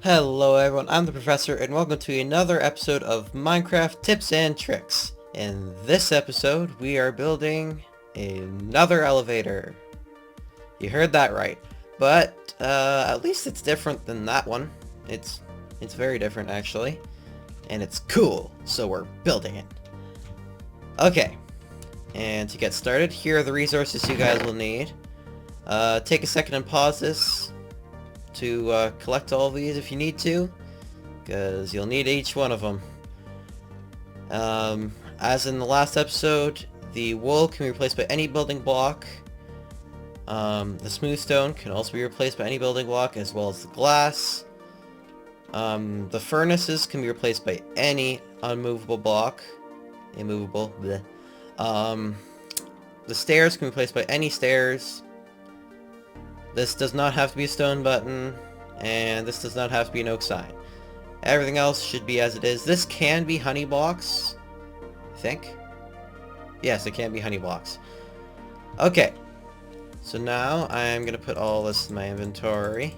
Hello everyone, I'm the Professor and welcome to another episode of Minecraft Tips and Tricks. In this episode, we are building another elevator. You heard that right. But, at least it's different than that one. It's very different actually. And it's cool, so we're building it. Okay, and to get started, here are the resources you guys will need. Take a second and pause this to collect all of these if you need to, because you'll need each one of them. As in the last episode, the wool can be replaced by any building block. The smooth stone can also be replaced by any building block, as well as the glass. The furnaces can be replaced by any unmovable block. Immovable, bleh. The stairs can be replaced by any stairs. This does not have to be a stone button, and this does not have to be an oak sign. Everything else should be as it is. This can be honey blocks, I think. Yes, it can be honey blocks. Okay, so now I'm going to put all this in my inventory.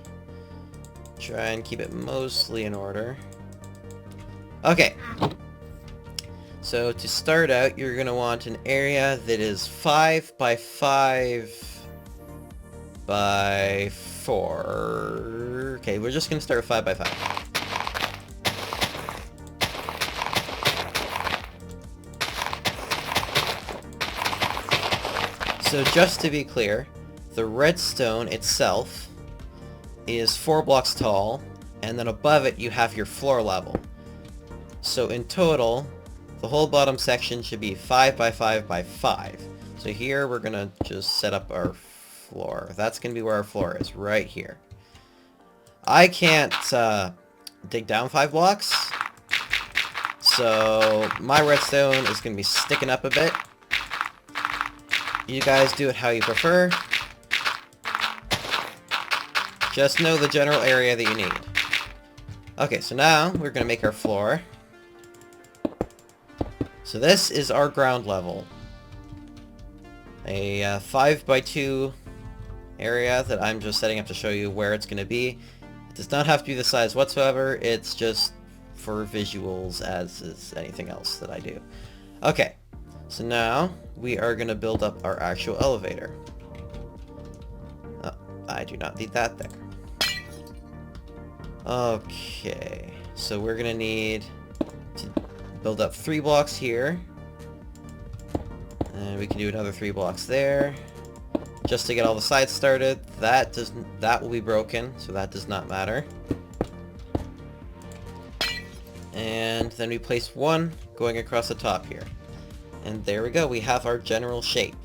Try and keep it mostly in order. Okay, so to start out, you're going to want an area that is 5 by 5 by 4. Okay, we're just gonna start with 5 by 5. So just to be clear, the redstone itself is 4 blocks tall, and then above it you have your floor level. So in total, the whole bottom section should be 5 by 5 by 5. So here we're gonna just set up our floor. That's gonna be where our floor is, right here. I can't dig down 5 blocks, so my redstone is gonna be sticking up a bit. You guys do it how you prefer. Just know the general area that you need. Okay, so now we're gonna make our floor. So this is our ground level. A 5 by 2 area that I'm just setting up to show you where it's going to be. It does not have to be the size whatsoever, it's just for visuals as is anything else that I do. Okay, so now we are going to build up our actual elevator. Oh, I do not need that there. Okay, so we're going to need to build up 3 blocks here. And we can do another 3 blocks there. Just to get all the sides started. That will be broken, so that does not matter. And then we place 1 going across the top here. And there we go, we have our general shape.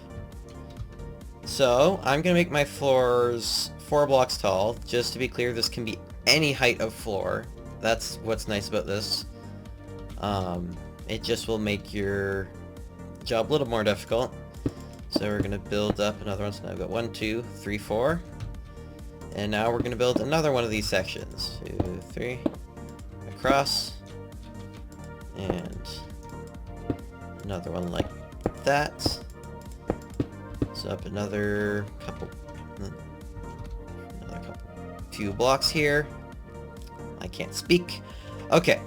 So, I'm gonna make my floors 4 blocks tall. Just to be clear, this can be any height of floor. That's what's nice about this. It just will make your job a little more difficult. So we're going to build up another one. So now I've got 1, 2, 3, 4. And now we're going to build another one of these sections. 2, 3. Across. And another one like that. So up another couple few blocks here. I can't speak. Okay.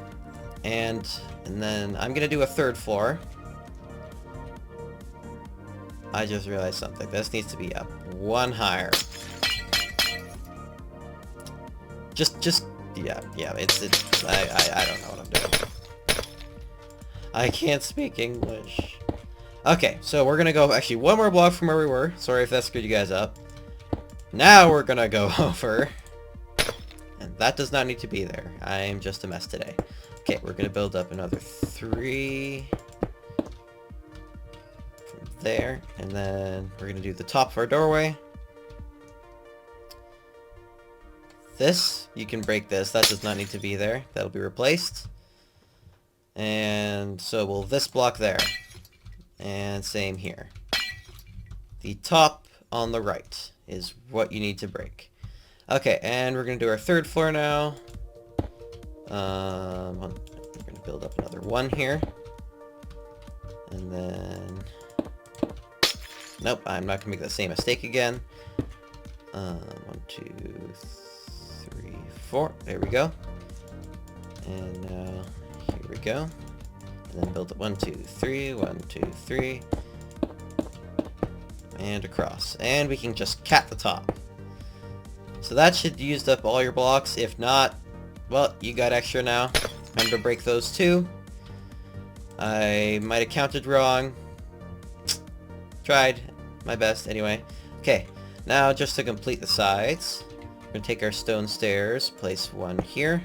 And then I'm going to do a 3rd floor. I just realized something. This needs to be up 1 higher. Yeah, I don't know what I'm doing. I can't speak English. Okay, so we're gonna go actually 1 more block from where we were. Sorry if that screwed you guys up. Now we're gonna go over. And that does not need to be there. I'm just a mess today. Okay, we're gonna build up another 3. There, and then we're gonna do the top of our doorway. This, you can break this, that does not need to be there, that'll be replaced. And so will this block there. And same here. The top on the right is what you need to break. Okay, and we're gonna do our 3rd floor now. We're gonna build up another 1 here. And then nope, I'm not gonna make the same mistake again. 1, 2, 3, 4. There we go. And now here we go. And then build it 1, 2, 3, 1, 2, 3. And across. And we can just cat the top. So that should used up all your blocks. If not, well, you got extra now. Remember to break those too. I might have counted wrong. Tried my best anyway. Okay, now just to complete the sides, we're going to take our stone stairs, place one here,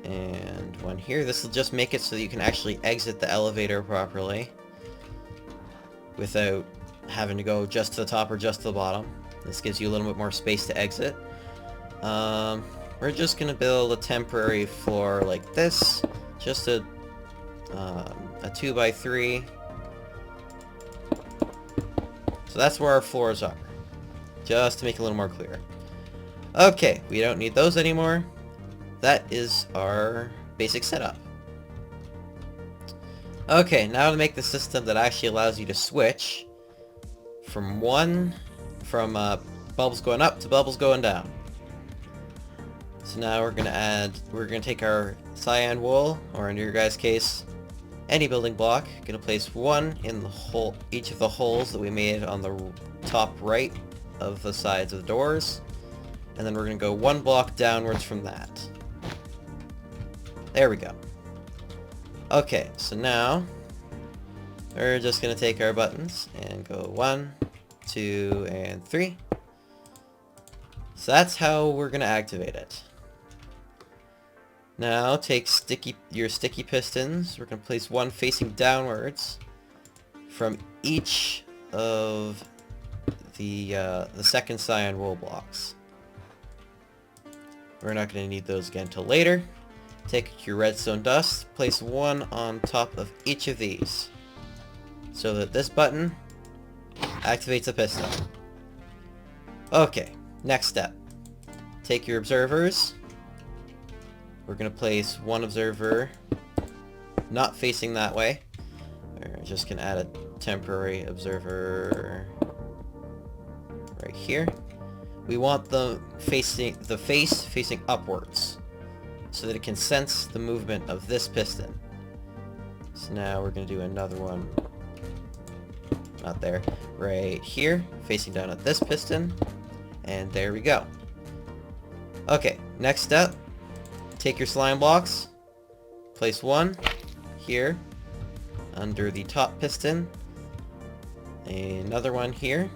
and one here. This will just make it so that you can actually exit the elevator properly without having to go just to the top or just to the bottom. This gives you a little bit more space to exit. We're just going to build a temporary floor like this, just a 2x3. So that's where our floors are, just to make it a little more clear. Okay, we don't need those anymore. That is our basic setup. Okay, now to make the system that actually allows you to switch from bubbles going up to bubbles going down. So now we're gonna take our cyan wool, or in your guys' case, any building block. Gonna place one in each of the holes that we made on the top right of the sides of the doors, and then we're gonna go one block downwards from that. There we go. Okay, so now we're just gonna take our buttons and go 1, 2, and 3. So that's how we're gonna activate it. Now take your sticky pistons. We're going to place one facing downwards from each of the second cyan wool blocks. We're not going to need those again until later. Take your redstone dust, place one on top of each of these, so that this button activates a piston. Okay, next step. Take your observers. We're going to place one observer not facing that way. We're just going to add a temporary observer right here. We want the face facing upwards so that it can sense the movement of this piston. So now we're going to do another one, not there, right here, facing down at this piston, and there we go. Okay, next step. Take your slime blocks, place one here under the top piston, another one here,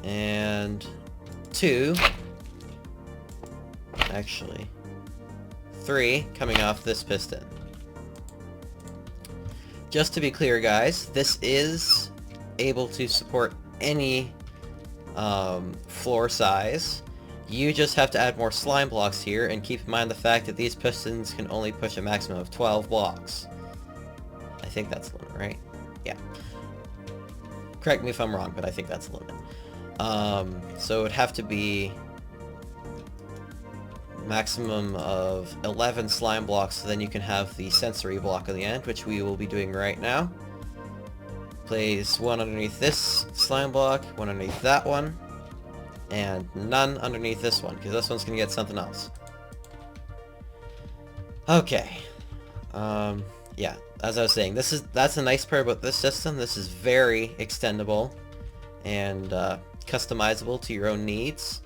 and actually 3 coming off this piston. Just to be clear, guys, this is able to support any floor size. You just have to add more slime blocks here, and keep in mind the fact that these pistons can only push a maximum of 12 blocks. I think that's the limit, right? Yeah. Correct me if I'm wrong, but I think that's the limit. So it would have to be maximum of 11 slime blocks, so then you can have the sensory block at the end, which we will be doing right now. Place one underneath this slime block, one underneath that one, and none underneath this one, because this one's going to get something else. Okay. Yeah, as I was saying, that's the nice part about this system. This is very extendable and customizable to your own needs.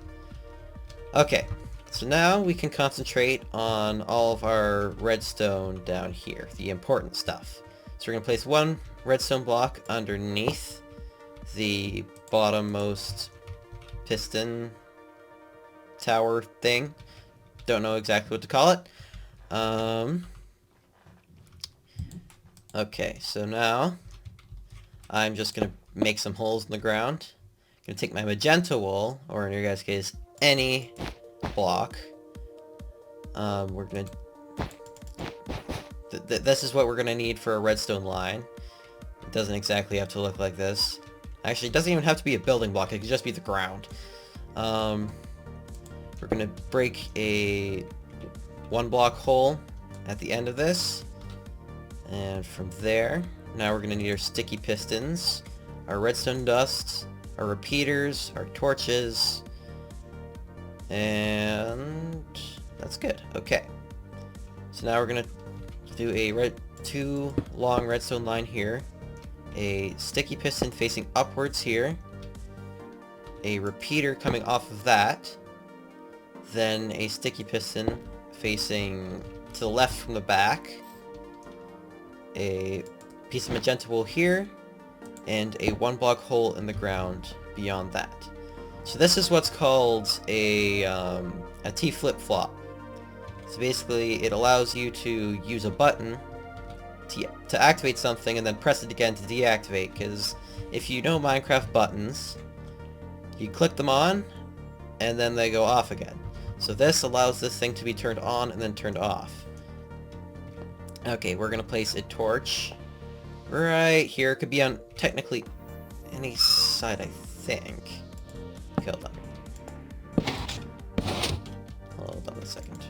Okay, so now we can concentrate on all of our redstone down here, the important stuff. So we're going to place one redstone block underneath the bottommost piston tower thing. Don't know exactly what to call it. Okay, so now I'm just gonna make some holes in the ground. Gonna take my magenta wool, or in your guys' case, any block. We're gonna this is what we're gonna need for a redstone line. It doesn't exactly have to look like this. Actually, it doesn't even have to be a building block, it could just be the ground. We're going to break a 1 block hole at the end of this. And from there, now we're going to need our sticky pistons, our redstone dust, our repeaters, our torches, And that's good. Okay. So now we're gonna do a two long redstone line here, a sticky piston facing upwards here, a repeater coming off of that, then a sticky piston facing to the left from the back, a piece of magenta wool here, and a 1-block hole in the ground beyond that. So this is what's called a T flip-flop. So basically, it allows you to use a button to activate something and then press it again to deactivate, because if you know Minecraft buttons, you click them on, and then they go off again. So this allows this thing to be turned on and then turned off. Okay, we're gonna place a torch right here. It could be on technically any side, I think. Okay, hold on. Hold on a second.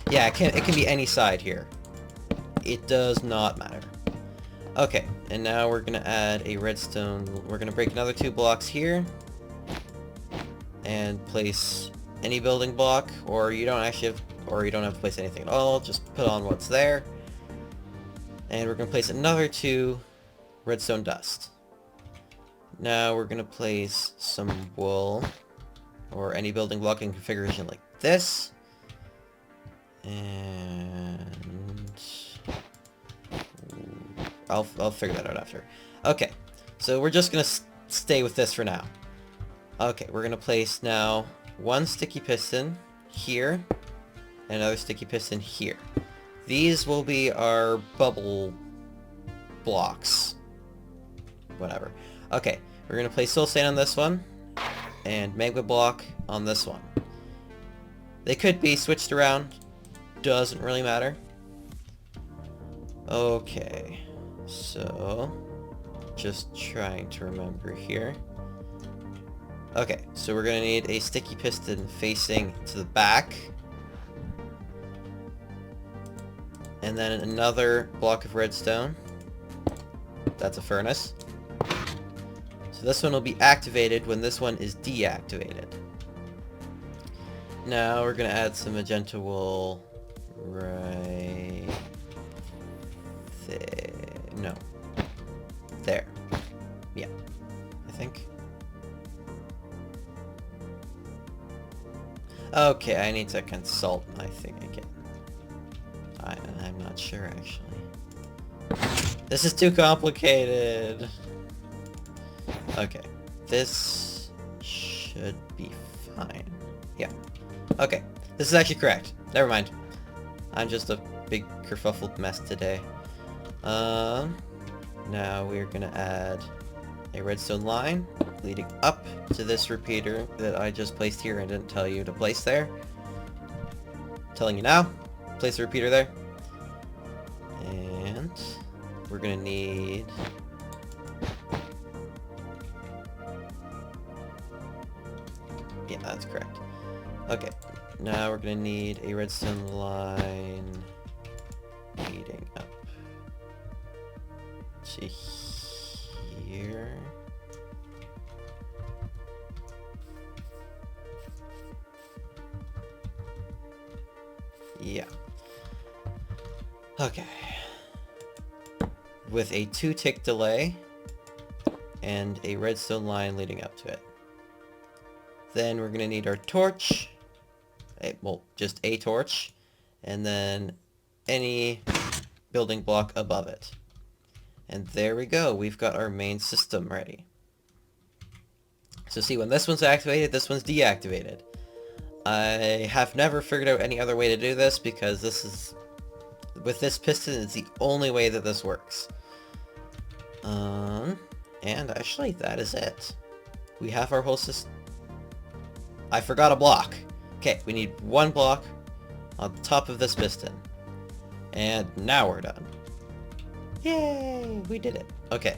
Yeah, it can be any side here. It does not matter. Okay, and now we're gonna add a redstone. We're gonna break another 2 blocks here and place any building block, or you don't actually have, or you don't have to place anything at all. Just put on what's there. And we're gonna place another 2 redstone dust. Now we're gonna place some wool, or any building block in configuration like this. And I'll figure that out after. Okay, so we're just gonna stay with this for now. Okay, we're gonna place now 1 sticky piston here, and another sticky piston here. These will be our bubble blocks. Whatever. Okay, we're gonna place soul sand on this one, and magma block on this one. They could be switched around. Doesn't really matter. Okay, so just trying to remember here. Okay, so we're gonna need a sticky piston facing to the back, and then another block of redstone. That's a furnace. So this one will be activated when this one is deactivated. Now we're gonna add some magenta wool right there. No. There. Yeah. I think. Okay, I need to consult my thing again. I'm not sure, actually. This is too complicated. Okay. This should be fine. Yeah. Okay. This is actually correct. Never mind. I'm just a big kerfuffled mess today. Now we're gonna add a redstone line leading up to this repeater that I just placed here and didn't tell you to place there. Telling you now. Place the repeater there. And we're gonna need yeah, that's correct. Okay, now we're gonna need a redstone line leading up to here. Yeah. Okay. With a 2-tick delay and a redstone line leading up to it. Then we're gonna need our torch. Well, just a torch, and then any building block above it. And there we go. We've got our main system ready. So see, when this one's activated, this one's deactivated. I have never figured out any other way to do this because this is, with this piston, it's the only way that this works. And actually, that is it. We have our whole system. I forgot a block. Okay, we need 1 block on top of this piston. And now we're done. Yay! We did it. Okay.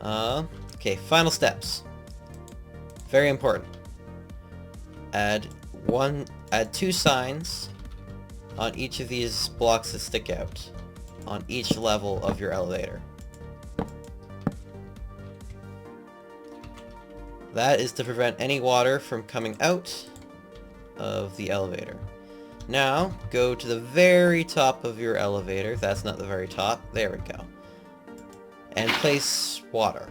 Okay, final steps. Very important. Add 2 signs on each of these blocks that stick out on each level of your elevator. That is to prevent any water from coming out of the elevator. Now, go to the very top of your elevator. That's not the very top. There we go. And place water.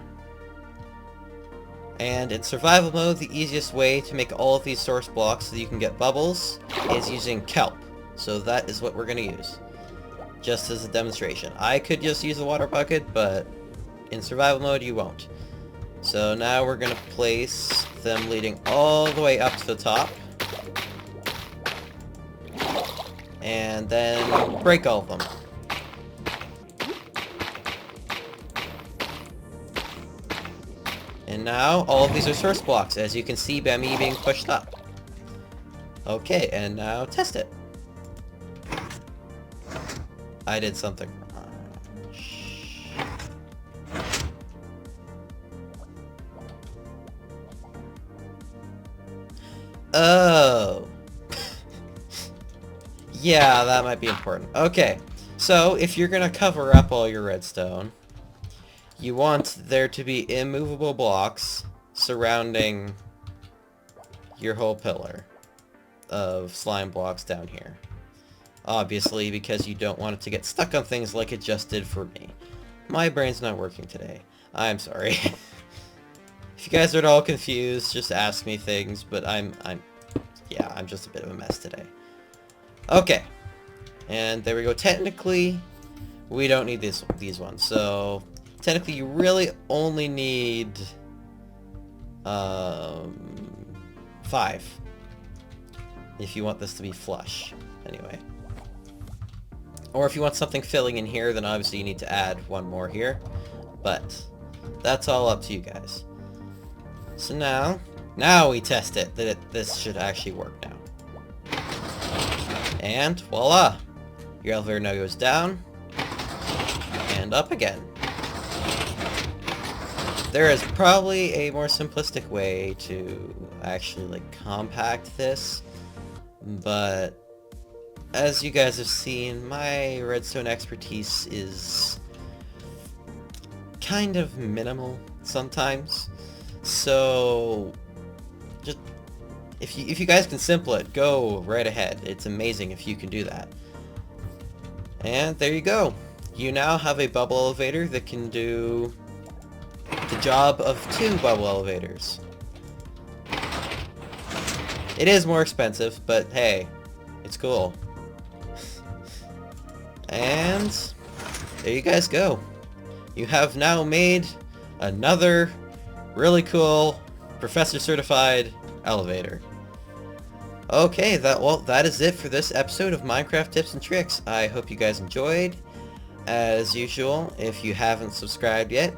And in survival mode, the easiest way to make all of these source blocks so that you can get bubbles is using kelp. So that is what we're going to use. Just as a demonstration. I could just use a water bucket, but in survival mode you won't. So now we're going to place them leading all the way up to the top. And then break all of them. And now all of these are source blocks, as you can see by me being pushed up. Okay, and now test it. I did something wrong. Oh. Yeah, that might be important. Okay, so if you're gonna cover up all your redstone, you want there to be immovable blocks surrounding your whole pillar of slime blocks down here. Obviously, because you don't want it to get stuck on things like it just did for me. My brain's not working today. I'm sorry. If you guys are at all confused, just ask me things, but I'm just a bit of a mess today. Okay. And there we go. Technically, we don't need these ones. So, technically, you really only need 5. If you want this to be flush, anyway. Or if you want something filling in here, then obviously you need to add one more here. But that's all up to you guys. So now we test it, that this should actually work now. And voila! Your elevator now goes down and up again. There is probably a more simplistic way to actually like compact this, but as you guys have seen, my redstone expertise is kind of minimal sometimes. So just if you guys can simple it, go right ahead. It's amazing if you can do that. And there you go. You now have a bubble elevator that can do the job of 2 bubble elevators. It is more expensive, but hey, it's cool. And there you guys go. You have now made another really cool professor certified elevator. Okay, that is it for this episode of Minecraft Tips and Tricks. I hope you guys enjoyed. As usual, if you haven't subscribed yet,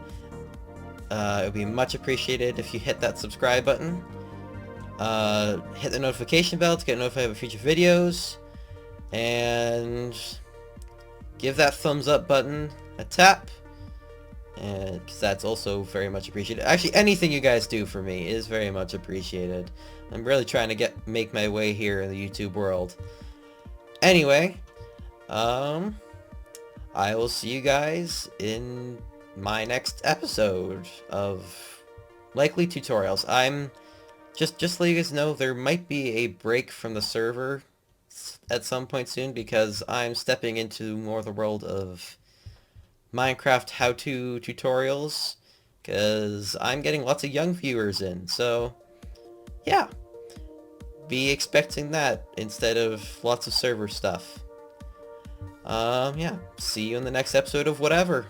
it would be much appreciated if you hit that subscribe button. Hit the notification bell to get notified of future videos. And give that thumbs up button a tap. And because that's also very much appreciated. Actually, anything you guys do for me is very much appreciated. I'm really trying to make my way here in the YouTube world. Anyway, I will see you guys in my next episode of likely tutorials. I'm just to let you guys know, there might be a break from the server at some point soon because I'm stepping into more of the world of Minecraft how-to tutorials because I'm getting lots of young viewers in. So yeah, be expecting that instead of lots of server stuff. Yeah, see you in the next episode of whatever.